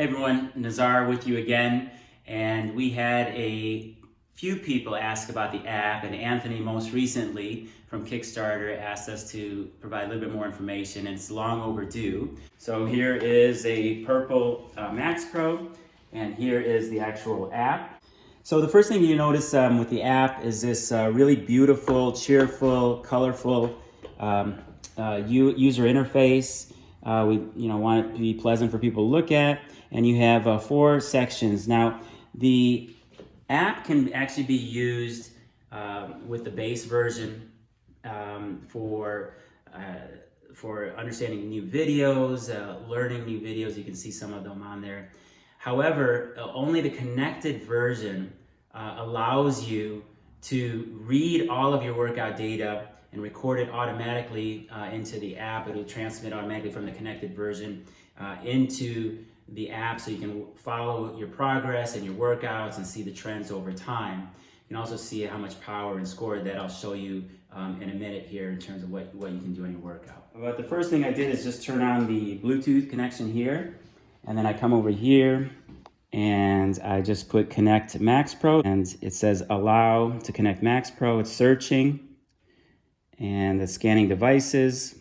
Hey everyone, Nazar with you again, and we had a few people ask about the app, and Anthony most recently from Kickstarter asked us to provide a little bit more information, and it's long overdue. So here is a purple MAXPRO, and here is the actual app. So the first thing you notice with the app is this really beautiful, cheerful, colorful user interface. We want it to be pleasant for people to look at, and you have 4 sections. Now, the app can actually be used with the base version for understanding new videos, learning new videos. You can see some of them on there. However, only the connected version allows you to read all of your workout data and record it automatically into the app. It'll transmit automatically from the connected version into the app, so you can follow your progress and your workouts and see the trends over time. You can also see how much power and score that I'll show you in a minute here in terms of what you can do in your workout. But the first thing I did is just turn on the Bluetooth connection here, and then I come over here and I just put connect MAXPRO, and it says allow to connect MAXPRO. It's searching and it's scanning devices.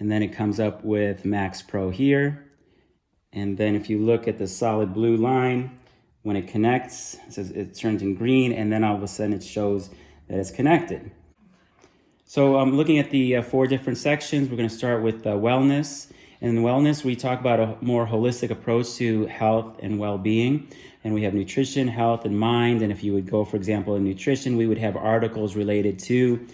And then it comes up with MAXPRO here. And then if you look at the solid blue line, when it connects, it says it turns in green, and then all of a sudden it shows that it's connected. So I'm looking at the 4 different sections. We're going to start with wellness. And in wellness, we talk about a more holistic approach to health and well-being. And we have nutrition, health, and mind. And if you would go, for example, in nutrition, we would have articles related to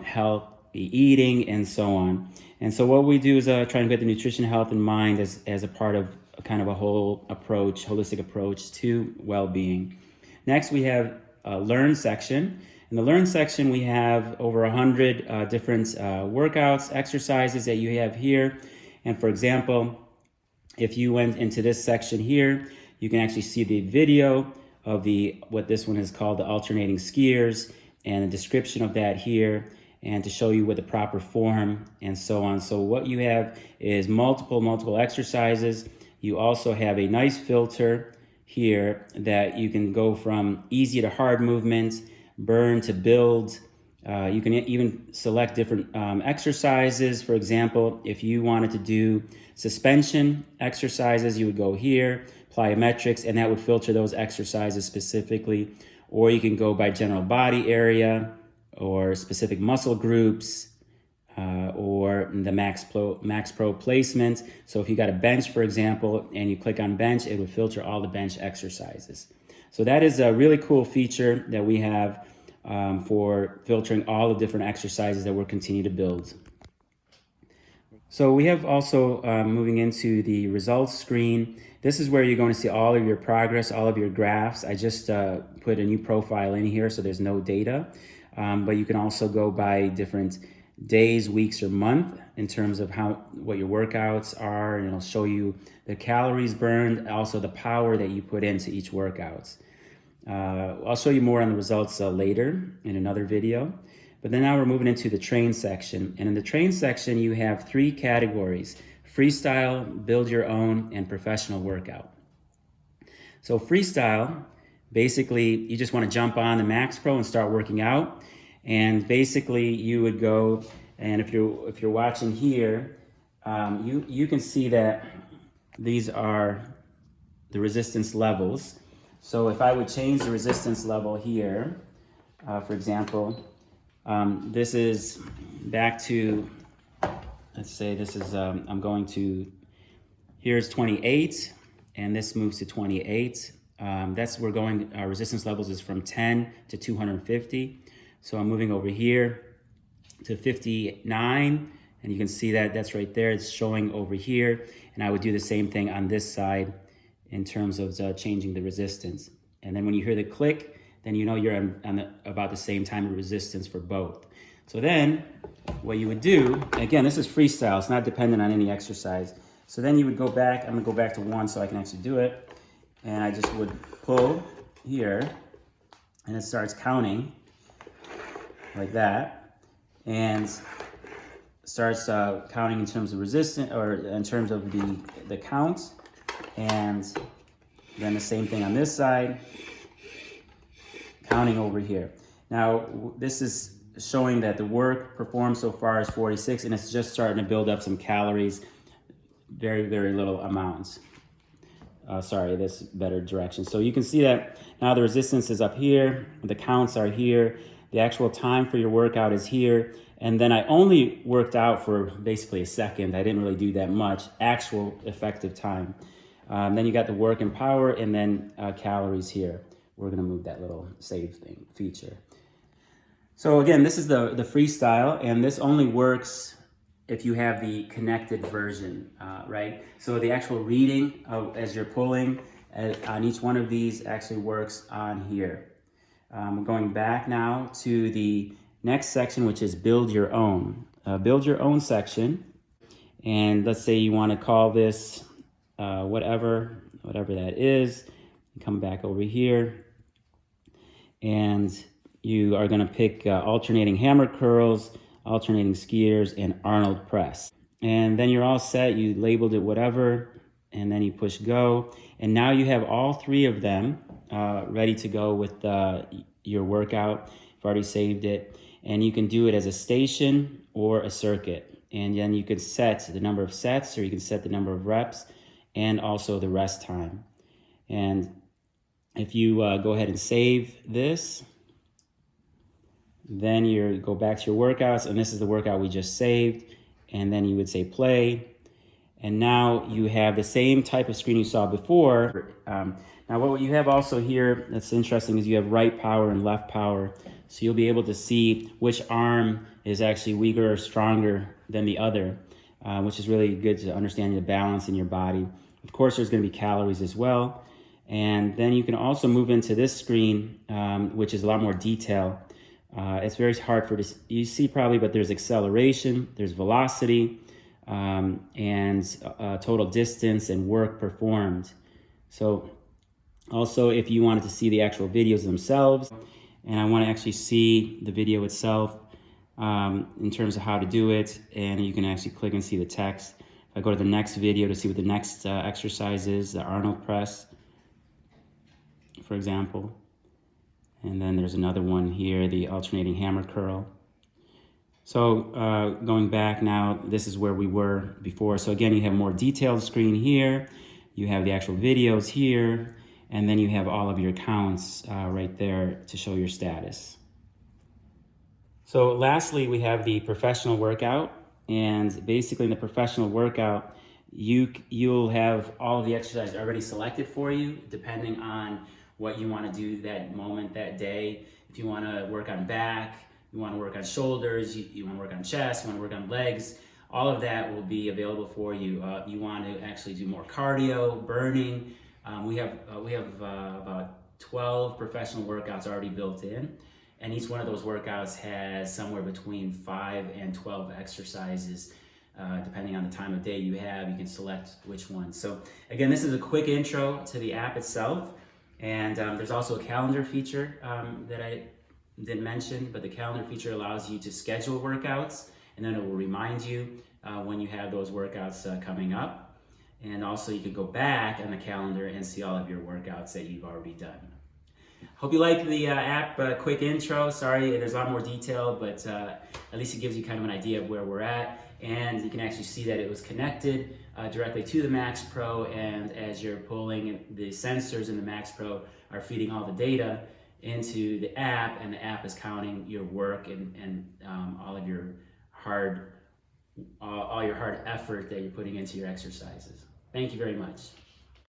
healthy eating and so on. And so what we do is try and get the nutrition, health, and mind as a part of a kind of a whole approach, holistic approach to well-being. Next, we have a learn section. In the learn section, we have over 100 different workouts, exercises that you have here. And for example, if you went into this section here, you can actually see the video of what this one is called the alternating skiers, and a description of that here, and to show you with the proper form and so on. So what you have is multiple exercises. You also have a nice filter here that you can go from easy to hard movement, burn to build. You can even select different exercises. For example, if you wanted to do suspension exercises, you would go here, plyometrics, and that would filter those exercises specifically. Or you can go by general body area, or specific muscle groups, or the MAXPRO placement. So if you got a bench, for example, and you click on bench, it would filter all the bench exercises. So that is a really cool feature that we have for filtering all the different exercises that we'll continue to build. So we have also moving into the results screen. This is where you're going to see all of your progress, all of your graphs. I just put a new profile in here, so there's no data. But you can also go by different days, weeks, or month in terms of what your workouts are, and it'll show you the calories burned, also the power that you put into each workout. I'll show you more on the results later in another video. But then now we're moving into the train section. And in the train section, you have 3 categories: freestyle, build your own, and professional workout. So freestyle, basically, you just want to jump on the MAXPRO and start working out. And basically, you would go, and if you're watching here, you can see that these are the resistance levels. So if I would change the resistance level here, for example, this is back to, let's say this is, I'm going to, here's 28, and this moves to 28. We're going, our resistance levels is from 10 to 250. So I'm moving over here to 59, and you can see that that's right there. It's showing over here. And I would do the same thing on this side in terms of changing the resistance. And then when you hear the click, then you know you're on about the same time of resistance for both. So then what you would do, again, this is freestyle. It's not dependent on any exercise. So then you would go back. I'm gonna go back to 1 so I can actually do it. And I just would pull here, and it starts counting like that. And starts counting in terms of resistance, or in terms of the count. And then the same thing on this side, counting over here. Now, this is showing that the work performed so far is 46, and it's just starting to build up some calories, very, very little amounts. Sorry, this better direction. So you can see that now the resistance is up here, the counts are here, the actual time for your workout is here, and then I only worked out for basically a second. I didn't really do that much actual effective time. Then you got the work and power, and then calories here. We're gonna move that little save thing feature. So again, this is the freestyle, and this only works if you have the connected version, right? So the actual reading as you're pulling on each one of these actually works on here. We're going back now to the next section, which is build your own. Build your own section, and let's say you want to call this whatever that is. Come back over here, and you are going to pick alternating hammer curls, alternating skiers, and Arnold press. And then you're all set. You labeled it whatever, and then you push go. And now you have all three of them ready to go with your workout. You've already saved it. And you can do it as a station or a circuit. And then you can set the number of sets, or you can set the number of reps, and also the rest time. And if you go ahead and save this, then you go back to your workouts, and this is the workout we just saved, and then you would say play, and now you have the same type of screen you saw before. Now what you have also here that's interesting is you have right power and left power, so you'll be able to see which arm is actually weaker or stronger than the other, which is really good to understand the balance in your body. Of course, there's going to be calories as well, and then you can also move into this screen, which is a lot more detail. It's very hard for this, you see probably, but there's acceleration, there's velocity, and total distance and work performed. So also, if you wanted to see the actual videos themselves, and I want to actually see the video itself in terms of how to do it, and you can actually click and see the text. If I go to the next video to see what the next exercise is, the Arnold press, for example. And then there's another one here, the alternating hammer curl. So going back now, this is where we were before. So again, you have a more detailed screen here. You have the actual videos here. And then you have all of your counts right there to show your status. So lastly, we have the professional workout. And basically in the professional workout, you'll have all of the exercises already selected for you, depending on what you want to do that moment, that day. If you want to work on back, you want to work on shoulders, you want to work on chest, you want to work on legs, all of that will be available for you. You want to actually do more cardio, burning. We have about 12 professional workouts already built in, and each one of those workouts has somewhere between 5 and 12 exercises. Depending on the time of day you have, you can select which one. So again, this is a quick intro to the app itself. And there's also a calendar feature that I didn't mention, but the calendar feature allows you to schedule workouts, and then it will remind you when you have those workouts coming up. And also you can go back on the calendar and see all of your workouts that you've already done. Hope you like the app quick intro. Sorry, there's a lot more detail, but at least it gives you kind of an idea of where we're at. And you can actually see that it was connected directly to the MAXPRO, and as you're pulling, the sensors in the MAXPRO are feeding all the data into the app, and the app is counting your work and all of your hard effort that you're putting into your exercises. Thank you very much.